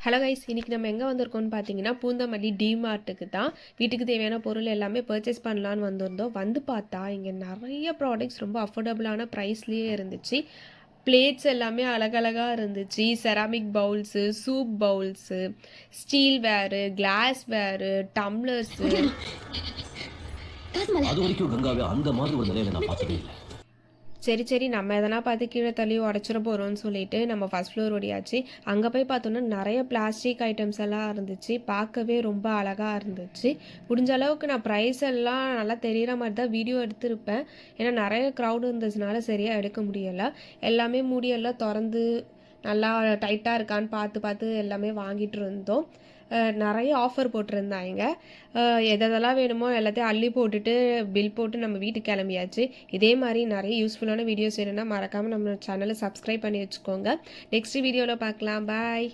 Hello guys, இன்றைக்கி நம்ம எங்கே வந்திருக்கோம்னு பார்த்தீங்கன்னா பூந்தமல்லி டிமார்ட்டுக்கு தான். வீட்டுக்கு தேவையான பொருள் எல்லாமே பர்ச்சேஸ் பண்ணலான்னு வந்திருந்தோம். வந்து பார்த்தா இங்கே நிறைய ப்ராடக்ட்ஸ் ரொம்ப அஃபோர்டபுளான ப்ரைஸ்லேயே இருந்துச்சு. பிளேட்ஸ் எல்லாமே அழகழகாக இருந்துச்சு. Ceramic bowls, soup bowls, steel ware, glass ware, tumblers. அது வரைக்கும் கங்காவே அந்த மாதிரி ஒரு நிலையில நான் பார்த்ததே இல்லை. சரி நம்ம எதனா பார்த்து கீழே தள்ளி உடச்சிட போகிறோம்னு சொல்லிட்டு நம்ம ஃபஸ்ட் ஃப்ளோர் ஓடியாச்சு. அங்கே போய் பார்த்தோன்னா நிறைய பிளாஸ்டிக் ஐட்டம்ஸ் எல்லாம் இருந்துச்சு. பார்க்கவே ரொம்ப அழகாக இருந்துச்சு. முடிஞ்ச அளவுக்கு நான் ப்ரைஸ் எல்லாம் நல்லா தெரிகிற மாதிரி தான் வீடியோ எடுத்திருப்பேன். ஏன்னா நிறைய க்ரௌடு இருந்துச்சுனால சரியாக எடுக்க முடியலை. எல்லாமே மூடியெல்லாம் திறந்து நல்லா டைட்டாக இருக்கான்னு பார்த்து பார்த்து எல்லாமே வாங்கிட்டு இருந்தோம். நிறைய ஆஃபர் போட்டிருந்தாங்க. எதெல்லாம் வேணுமோ எல்லாத்தையும் அள்ளி போட்டுட்டு பில் போட்டு நம்ம வீட்டுக்கு கிளம்பியாச்சு. இதே மாதிரி நிறைய யூஸ்ஃபுல்லான வீடியோஸ் வேணும்னா மறக்காமல் நம்ம சேனலை சப்ஸ்கிரைப் பண்ணி வச்சுக்கோங்க. நெக்ஸ்ட் வீடியோவில் பார்க்கலாம். பாய்.